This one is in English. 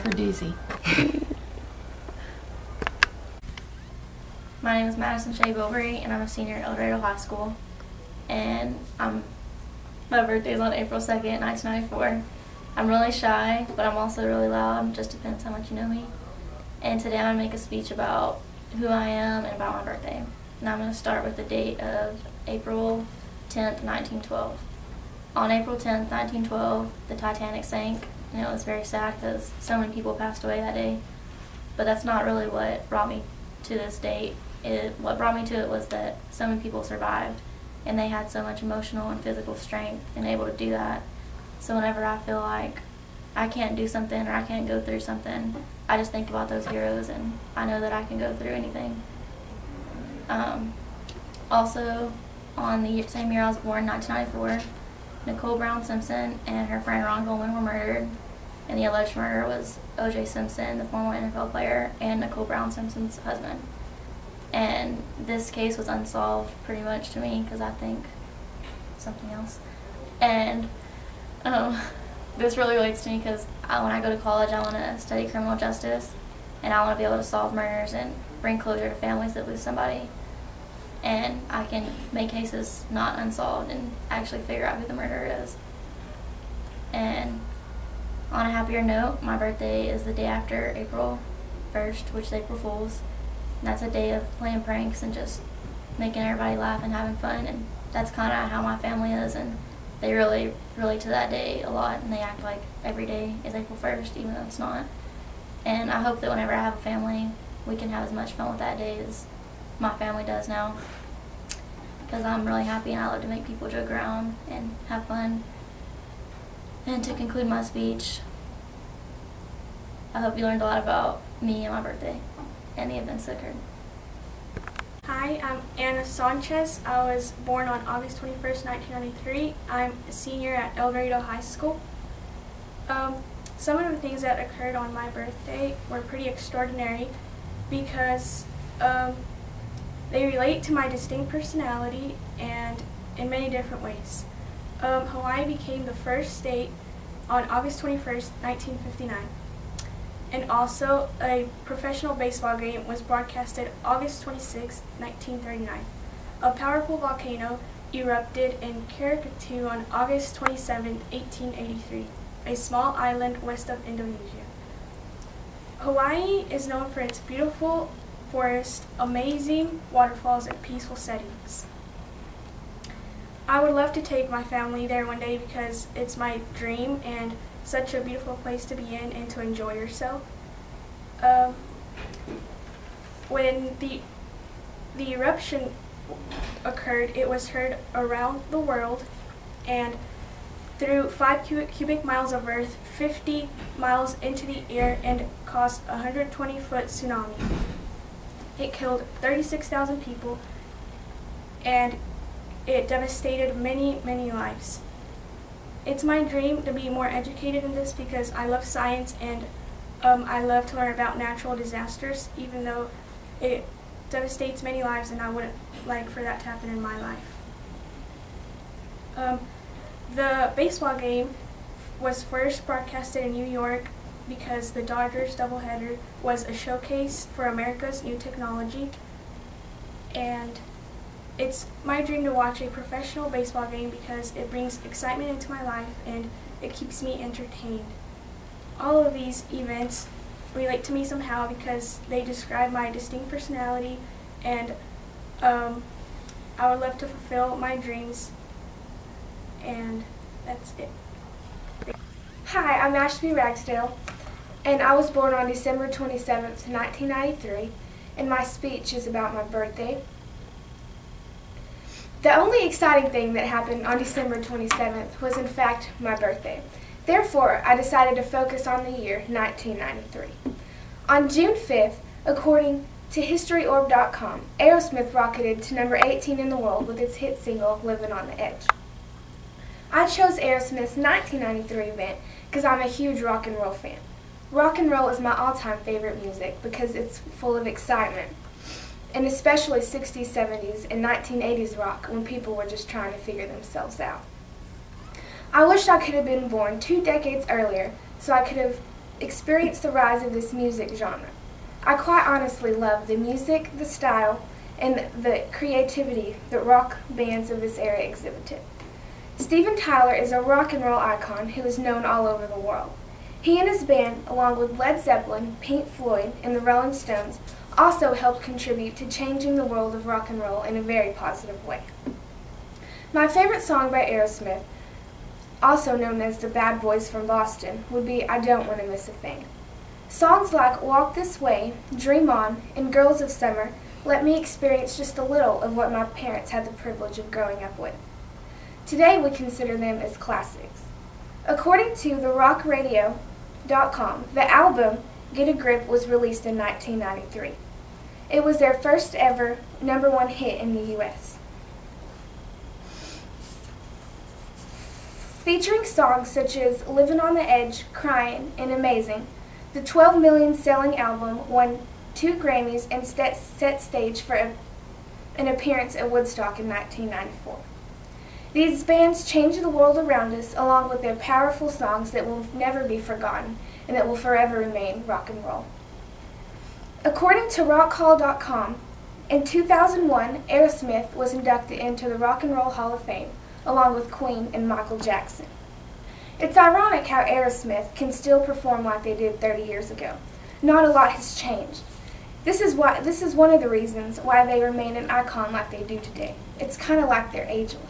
For doozy. My name is Madison Shea Bilberry, and I'm a senior at El Dorado High School. And my birthday is on April 2nd, 1994. I'm really shy, but I'm also really loud. Just depends how much you know me. And today I'm going to make a speech about who I am and about my birthday. And I'm going to start with the date of April 10th, 1912. On April 10th, 1912, the Titanic sank, and it was very sad because so many people passed away that day. But that's not really what brought me to this date. What brought me to it was that so many people survived, and they had so much emotional and physical strength and able to do that. So whenever I feel like I can't do something or I can't go through something, I just think about those heroes, and I know that I can go through anything. Also, on the same year I was born, 1994, Nicole Brown Simpson and her friend Ron Goldman were murdered, and the alleged murderer was O.J. Simpson, the former NFL player, and Nicole Brown Simpson's husband. And this case was unsolved pretty much to me because I think something else. And this really relates to me because when I go to college, I want to study criminal justice, and I want to be able to solve murders and bring closure to families that lose somebody. And I can make cases not unsolved and actually figure out who the murderer is. And on a happier note, my birthday is the day after April 1st, which is April Fool's. And that's a day of playing pranks and just making everybody laugh and having fun. And that's kind of how my family is, and they really relate to that day a lot, and they act like every day is April 1st, even though it's not. And I hope that whenever I have a family, we can have as much fun with that day as my family does now, because I'm really happy and I love to make people joke around and have fun. And to conclude my speech, I hope you learned a lot about me and my birthday and the events that occurred. Hi, I'm Anna Sanchez. I was born on August 21st, 1993. I'm a senior at El Dorado High School. Some of the things that occurred on my birthday were pretty extraordinary because they relate to my distinct personality and in many different ways. Hawaii became the first state on August 21st, 1959. And also, a professional baseball game was broadcasted August 26, 1939. A powerful volcano erupted in Krakatoa on August 27, 1883, a small island west of Indonesia. Hawaii is known for its beautiful forest, amazing waterfalls, and peaceful settings. I would love to take my family there one day because it's my dream and such a beautiful place to be in and to enjoy yourself. When the eruption occurred, it was heard around the world and through 5 cubic miles of earth, 50 miles into the air, and caused a 120-foot tsunami. It killed 36,000 people, and it devastated many, many lives. It's my dream to be more educated in this because I love science and I love to learn about natural disasters, even though it devastates many lives and I wouldn't like for that to happen in my life. The baseball game was first broadcasted in New York because the Dodgers doubleheader was a showcase for America's new technology, and it's my dream to watch a professional baseball game because it brings excitement into my life and it keeps me entertained. All of these events relate to me somehow because they describe my distinct personality, and I would love to fulfill my dreams, and that's it. Hi, I'm Ashby Ragsdale, and I was born on December 27th, 1993, and my speech is about my birthday. The only exciting thing that happened on December 27th was in fact my birthday. Therefore, I decided to focus on the year 1993. On June 5th, according to HistoryOrb.com, Aerosmith rocketed to number 18 in the world with its hit single, Living on the Edge. I chose Aerosmith's 1993 event because I'm a huge rock and roll fan. Rock and roll is my all-time favorite music because it's full of excitement, and especially 60s, 70s, and 1980s rock when people were just trying to figure themselves out. I wish I could have been born 2 decades earlier so I could have experienced the rise of this music genre. I quite honestly love the music, the style, and the creativity that rock bands of this era exhibited. Steven Tyler is a rock and roll icon who is known all over the world. He and his band, along with Led Zeppelin, Pink Floyd, and the Rolling Stones, also helped contribute to changing the world of rock and roll in a very positive way. My favorite song by Aerosmith, also known as the Bad Boys from Boston, would be I Don't Want to Miss a Thing. Songs like Walk This Way, Dream On, and Girls of Summer let me experience just a little of what my parents had the privilege of growing up with. Today we consider them as classics. According to therockradio.com, the album Get a Grip was released in 1993. It was their first ever #1 hit in the U.S. Featuring songs such as Livin' on the Edge, Cryin', and Amazing, the 12 million selling album won 2 Grammys and set stage for an appearance at Woodstock in 1994. These bands changed the world around us along with their powerful songs that will never be forgotten and that will forever remain rock and roll. According to rockhall.com, in 2001, Aerosmith was inducted into the Rock and Roll Hall of Fame along with Queen and Michael Jackson. It's ironic how Aerosmith can still perform like they did 30 years ago. Not a lot has changed. This is one of the reasons why they remain an icon like they do today. It's kind of like they're ageless.